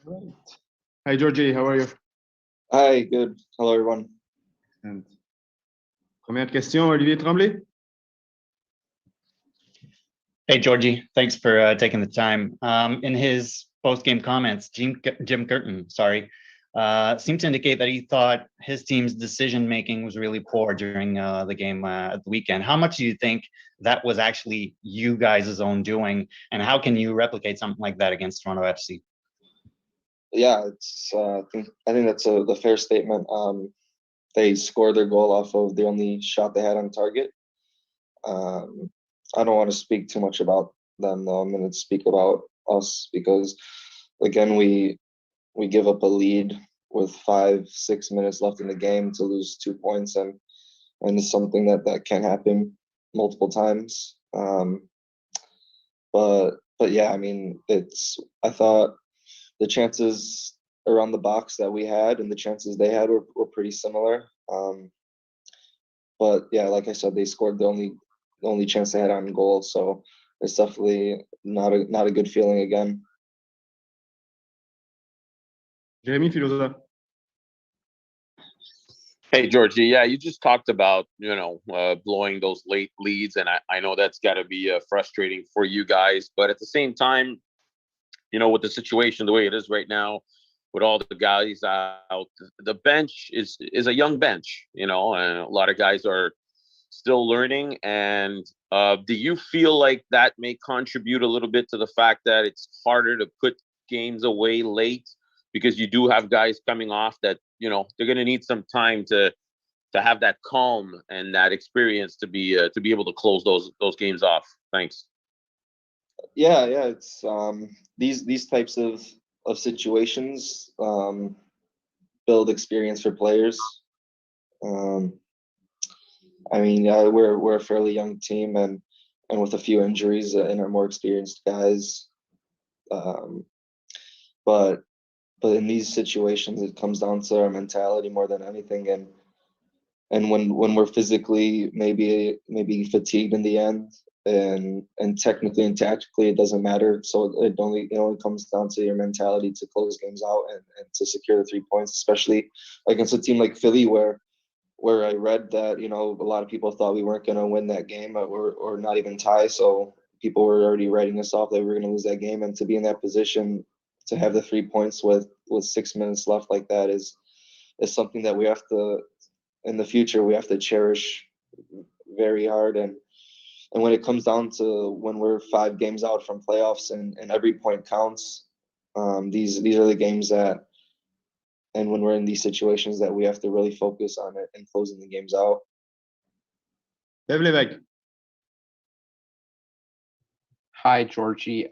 Right. Hi, Djordje. How are you? Hi, good. Hello, everyone. And première question, Olivier Tremblay. Hey, Djordje, thanks for taking the time. In his post-game comments, Jim Curtin, seemed to indicate that he thought his team's decision-making was really poor during the game at the weekend. How much do you think that was actually you guys' own doing, and how can you replicate something like that against Toronto FC? Yeah, I think that's the fair statement. They scored their goal off of the only shot they had on target. I don't want to speak too much about them, though. I'm going to speak about us because, again, we give up a lead with 5-6 minutes left in the game to lose 2 points, and it's something that can happen multiple times. But yeah, I mean, I thought the chances around the box that we had and the chances they had were pretty similar. But yeah, like I said, they scored the only chance they had on goal, so it's definitely not a good feeling again. Jérémy Filosa. Hey, Djordje. Yeah, you just talked about, blowing those late leads, and I know that's got to be frustrating for you guys. But at the same time, with the situation the way it is right now, with all the guys out, the bench is a young bench, and a lot of guys are still learning. And do you feel like that may contribute a little bit to the fact that it's harder to put games away late because you do have guys coming off that, they're going to need some time to have that calm and that experience to be able to close those games off? Thanks. Yeah, it's these types of situations build experience for players. I mean, we're a fairly young team, and with a few injuries and our more experienced guys. But in these situations, it comes down to our mentality more than anything, and when we're physically maybe fatigued in the end, and technically and tactically it doesn't matter. So it only comes down to your mentality to close games out and to secure the 3 points, especially against a team like Philly where I read that a lot of people thought we weren't going to win that game or not even tie. So people were already writing us off that we were going to lose that game, and to be in that position to have the 3 points with 6 minutes left like that is something that we have to, in the future, we have to cherish very hard. And when it comes down to when we're 5 games out from playoffs and every point counts, these are the games that, and when we're in these situations, that we have to really focus on it and closing the games out. Bev Lévesque. Hi, Djordje.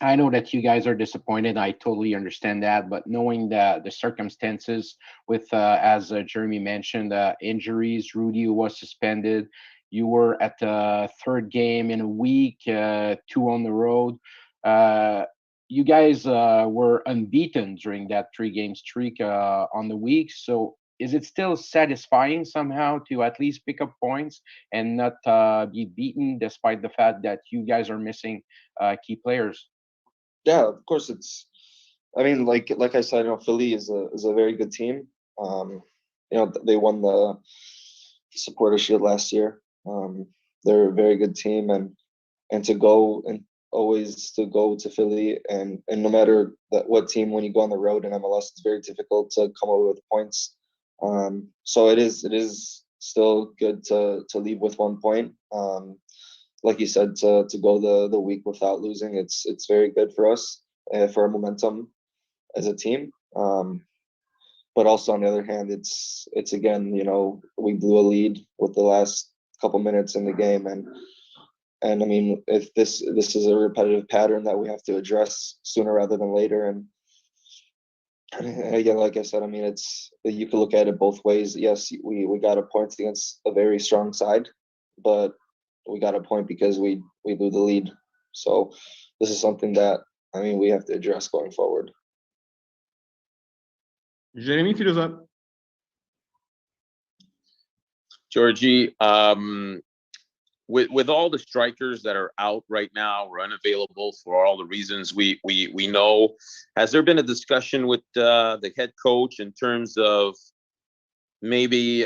I know that you guys are disappointed. I totally understand that. But knowing the circumstances with, as Jeremy mentioned, injuries, Rudy was suspended. You were at the 3rd game in a week, 2 on the road. You guys were unbeaten during that 3-game streak on the week. So is it still satisfying somehow to at least pick up points and not be beaten despite the fact that you guys are missing key players? Yeah, of course. I mean, like I said, Philly is a very good team. They won the Supporter Shield last year. They're a very good team, and to go and always to go to Philly, and no matter what team, when you go on the road in MLS, it's very difficult to come away with points. So it is still good to leave with 1 point. Like you said, to go the week without losing, it's very good for us, for our momentum as a team. But also on the other hand, it's again, we blew a lead with the last couple minutes in the game, and I mean, if this is a repetitive pattern that we have to address sooner rather than later. And again, like I said, I mean, you can look at it both ways. Yes, we got a point against a very strong side, but we got a point because we blew the lead. So this is something that, I mean, we have to address going forward. Jérémy Filosa. Djordje, with all the strikers that are out right now or unavailable for all the reasons we know, has there been a discussion with the head coach in terms of maybe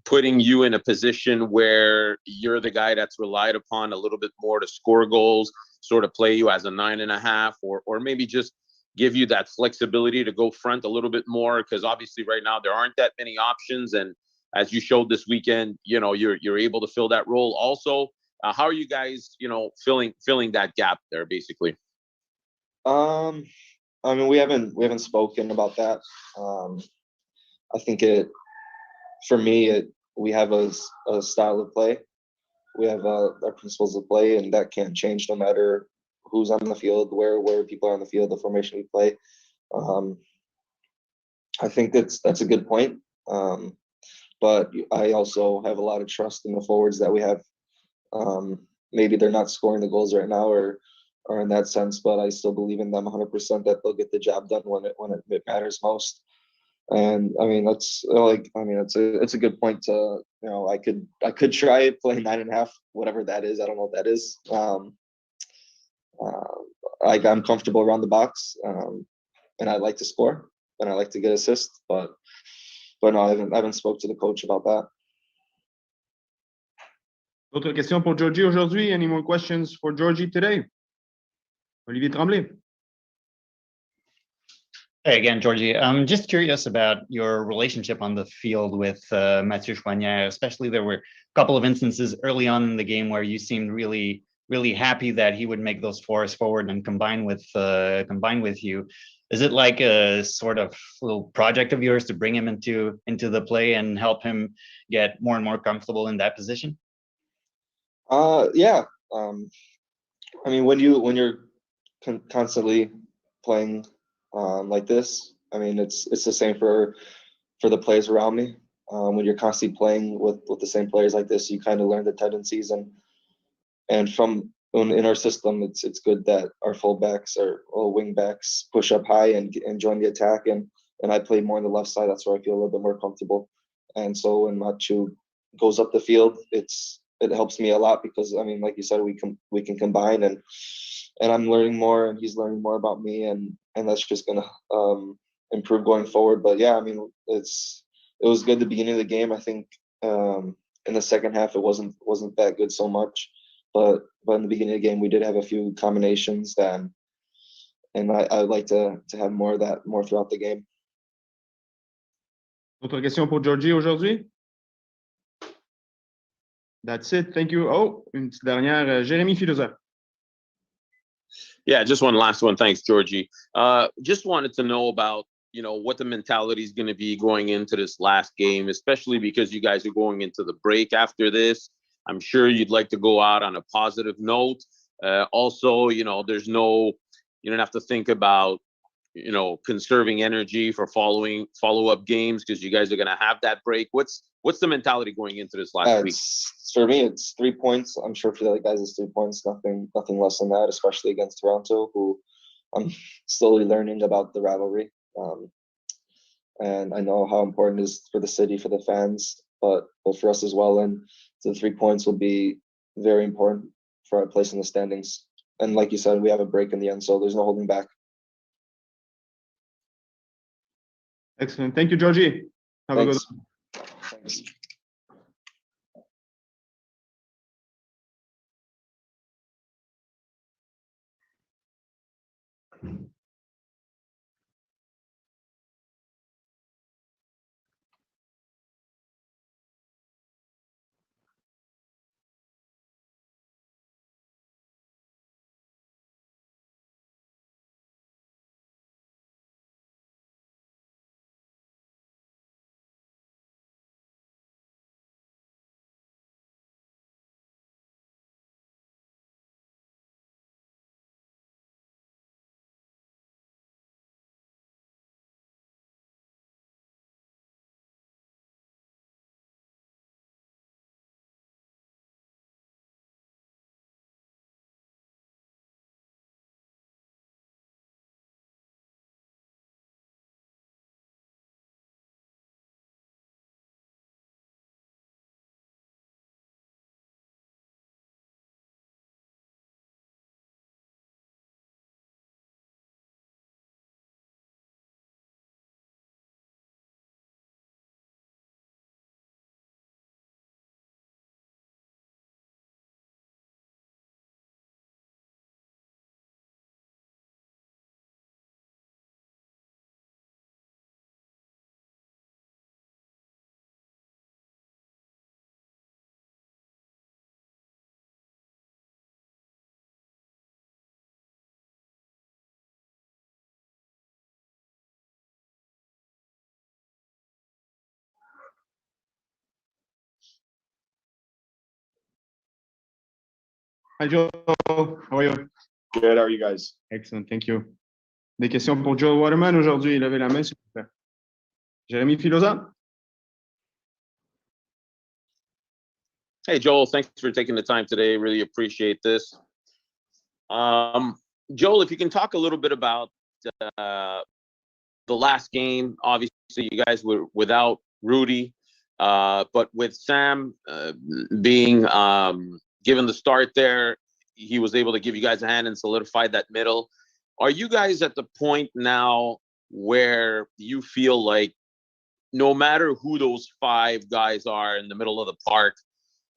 putting you in a position where you're the guy that's relied upon a little bit more to score goals, sort of play you as a 9.5, or maybe just give you that flexibility to go front a little bit more? Because obviously right now there aren't that many options, and as you showed this weekend, you're able to fill that role also. How are you guys, filling that gap there, basically? I mean, we haven't spoken about that. I think for me, we have a style of play. We have our principles of play, and that can't change no matter who's on the field, where people are on the field, the formation we play. I think that's a good point. But I also have a lot of trust in the forwards that we have. Maybe they're not scoring the goals right now, or in that sense, but I still believe in them 100% that they'll get the job done when it matters most. And I mean, it's a good point to, I could try playing 9.5, whatever that is. I don't know what that is. I'm comfortable around the box, and I like to score, and I like to get assists, but no, I haven't spoke to the coach about that. D'autres questions pour Djordje aujourd'hui? Any more questions for Djordje today? Olivier Tremblay. Hey again, Djordje. I'm just curious about your relationship on the field with Mathieu Choinière. Especially, there were a couple of instances early on in the game where you seemed really, really happy that he would make those fours forward and combine with you. Is it like a sort of little project of yours to bring him into the play and help him get more and more comfortable in that position? Yeah. I mean, when you're constantly playing like this, I mean, it's the same for the players around me. When you're constantly playing with the same players like this, you kind of learn the tendencies, and from in our system, it's good that our fullbacks or wing backs push up high and join the attack, and I play more on the left side. That's where I feel a little bit more comfortable. And so when Mathieu goes up the field, it helps me a lot, because I mean, like you said, we can combine, and I'm learning more, and he's learning more about me, and that's just gonna improve going forward. But yeah, I mean, it was good at the beginning of the game. I think in the second half it wasn't that good so much, but in the beginning of the game we did have a few combinations then, and I'd like to have more of that throughout the game. Autre question pour Djordje aujourd'hui? That's it. Thank you. Oh, une petite dernière. Jérémy Philosophe. Yeah, just one last one. Thanks, Djordje. Just wanted to know about, what the mentality is going to be going into this last game, especially because you guys are going into the break after this. I'm sure you'd like to go out on a positive note. Also, you don't have to think about, conserving energy for follow-up games, because you guys are going to have that break. What's the mentality going into this last week? For me, it's 3 points. I'm sure for the other guys, it's 3 points. Nothing less than that, especially against Toronto, who I'm slowly learning about the rivalry. And I know how important it is for the city, for the fans, but for us as well. And the 3 points will be very important for our place in the standings. And like you said, we have a break in the end, so there's no holding back. Excellent. Thank you, Djordje. Have a good one. Thanks. Hi, Joel. How are you? Good. How are you guys? Excellent. Thank you. Des questions pour Joel Waterman aujourd'hui. Levez la main, s'il vous plaît. Jérémy Filosa. Hey, Joel, thanks for taking the time today. Really appreciate this. Joel, if you can talk a little bit about the last game. Obviously, you guys were without Rudy, but with Sam being given the start there, he was able to give you guys a hand and solidify that middle. Are you guys at the point now where you feel like no matter who those five guys are in the middle of the park,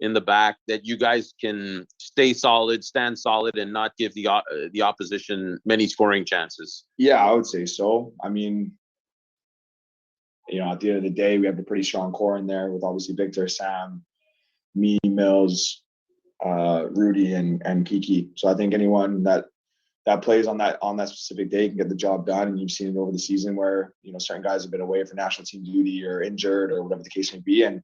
in the back, that you guys can stay solid, stand solid, and not give the opposition many scoring chances? Yeah, I would say so. I mean, you know, at the end of the day, we have a pretty strong core in there with obviously Victor, Sam, me, Mills, Rudy, and Kiki. So I think anyone that plays on that specific day can get the job done. And you've seen it over the season where, you know, certain guys have been away for national team duty or injured or whatever the case may be, and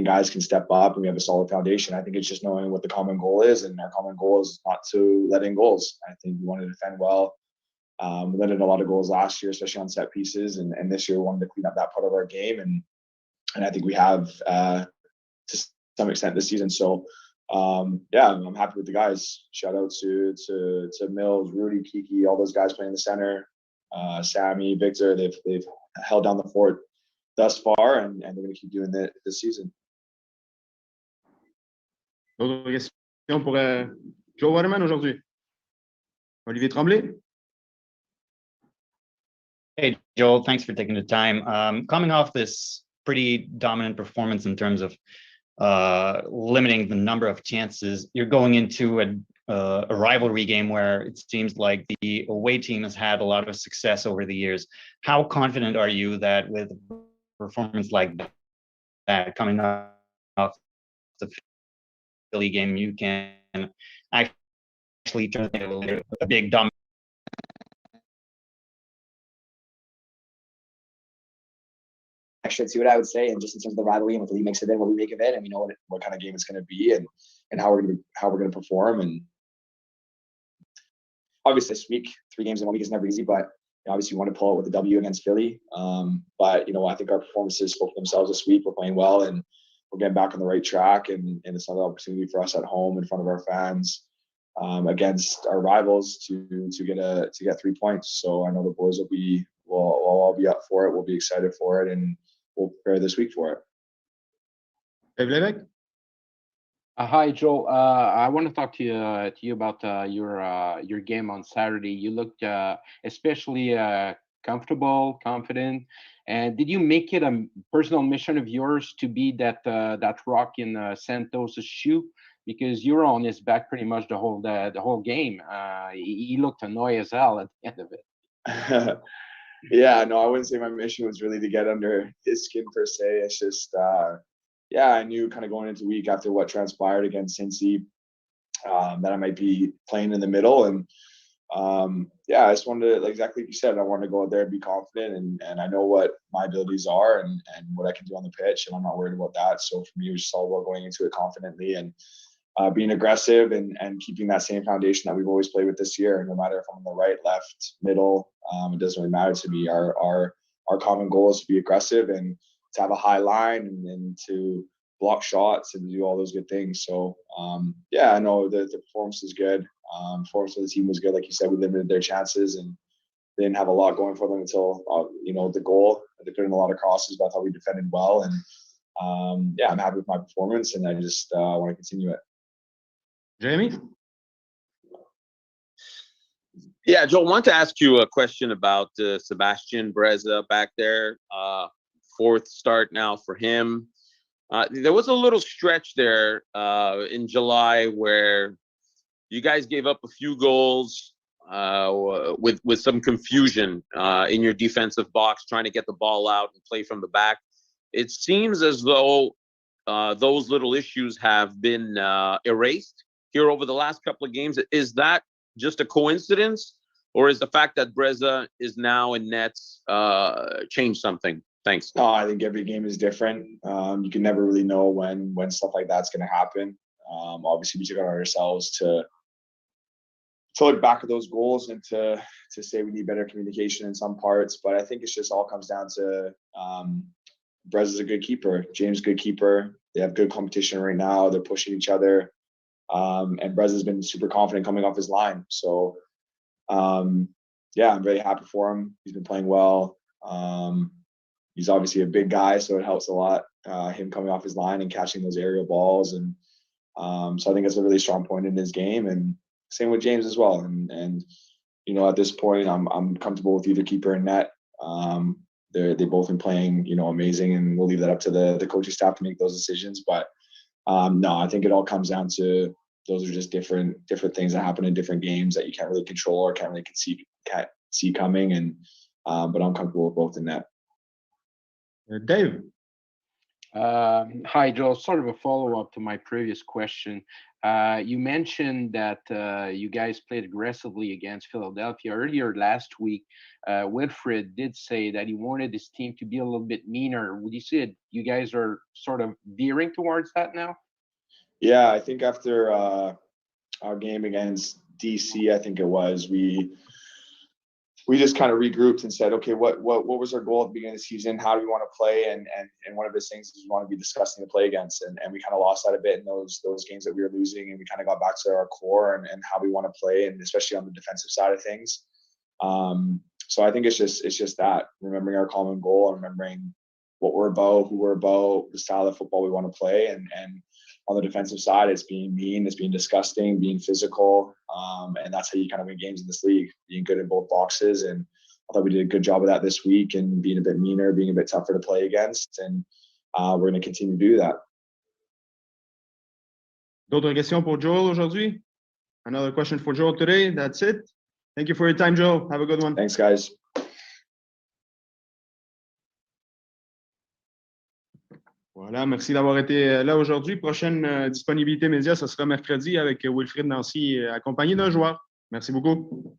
guys can step up and we have a solid foundation. I think it's just knowing what the common goal is, and our common goal is not to let in goals. I think we want to defend well. We let in a lot of goals last year, especially on set pieces, and this year we wanted to clean up that part of our game, and I think we have to some extent this season. So yeah, I'm happy with the guys. Shout out to Mills, Rudy, Kiki, all those guys playing the center, Sammy, Victor. They've held down the fort thus far, and they're going to keep doing that this season. D'autres questions pour Joel Waterman aujourd'hui? Olivier Tremblay. Hey, Joel, thanks for taking the time. Coming off this pretty dominant performance in terms of limiting the number of chances, you're going into a rivalry game where it seems like the away team has had a lot of success over the years. How confident are you that with a performance like that coming off the Philly game, you can actually turn a big dominant? Extra to it, I would say, and just in terms of the rivalry and what the league makes of it, what we make of it, and we know what kind of game it's going to be, and how we're going to perform. And obviously, this week, 3 games in 1 week is never easy, but obviously, we want to pull out with the W against Philly. But you know, I think our performances spoke for themselves this week. We're playing well, and we're getting back on the right track, and it's another opportunity for us at home in front of our fans against our rivals to get 3 points. So I know the boys will all be up for it. We'll be excited for it, and we'll prepare this week for it. Mihailovic. Hi, Joel. I want to talk to you about your game on Saturday. You looked especially comfortable, confident. And did you make it a personal mission of yours to be that rock in Santos' shoe? Because you were on his back pretty much the whole game. He looked annoyed as hell at the end of it. Yeah, no, I wouldn't say my mission was really to get under his skin per se. It's just, yeah, I knew kind of going into the week after what transpired against Cincy that I might be playing in the middle. And yeah, I just wanted to, like exactly like you said, I wanted to go out there and be confident, and I know what my abilities are and what I can do on the pitch, and I'm not worried about that. So for me, it was just all about going into it confidently and being aggressive and keeping that same foundation that we've always played with this year. No matter if I'm on the right, left, middle, it doesn't really matter to me. Our common goal is to be aggressive and to have a high line and to block shots and do all those good things. So yeah, I know the performance is good. Performance of the team was good. Like you said, we limited their chances and they didn't have a lot going for them until you know, the goal. They put in a lot of crosses, but I thought we defended well. And yeah, I'm happy with my performance, and I just want to continue it. Jeremy. Yeah, Joel, I want to ask you a question about Sebastian Breza back there. 4th start now for him. There was a little stretch there in July where you guys gave up a few goals with some confusion in your defensive box, trying to get the ball out and play from the back. It seems as though those little issues have been erased here over the last couple of games. Is that just a coincidence, or is the fact that Breza is now in nets changed something? Thanks. No, I think every game is different. You can never really know when stuff like that's going to happen. Obviously, we took it on ourselves to look back at those goals and to say we need better communication in some parts. But I think it's just all comes down to Brez is a good keeper, James is a good keeper. They have good competition right now. They're pushing each other. And Brez has been super confident coming off his line. So, yeah, I'm very happy for him. He's been playing well. He's obviously a big guy, so it helps a lot, him coming off his line and catching those aerial balls. And so I think it's a really strong point in his game. And same with James as well. And you know, at this point, I'm comfortable with either keeper and net. They've both been playing, you know, amazing, and we'll leave that up to the coaching staff to make those decisions. But no, I think it all comes down to those are just different things that happen in different games that you can't really control or can't really see coming. And but I'm comfortable with both in that. Dave. Hi, Joel. Sort of a follow-up to my previous question. You mentioned that you guys played aggressively against Philadelphia earlier last week. Wilfred did say that he wanted his team to be a little bit meaner. Would you say that you guys are sort of veering towards that now? Yeah, I think after our game against DC, I think it was, we just kind of regrouped and said, okay, what was our goal at the beginning of the season? How do we want to play? And one of his things is we want to be disgusting to play against. And we kind of lost that a bit in those games that we were losing, and we kind of got back to our core and how we want to play, and especially on the defensive side of things. So I think it's just that, remembering our common goal and remembering what we're about, who we're about, the style of football we want to play. And on the defensive side, it's being mean, it's being disgusting, being physical. And that's how you kind of win games in this league, being good in both boxes. And I thought we did a good job of that this week, and being a bit meaner, being a bit tougher to play against. And we're going to continue to do that. D'autres questions pour Joel aujourd'hui? Another question for Joel today. That's it. Thank you for your time, Joel. Have a good one. Thanks, guys. Voilà, merci d'avoir été là aujourd'hui. Prochaine disponibilité médias, ce sera mercredi avec Wilfrid Nancy, accompagné d'un joueur. Merci beaucoup.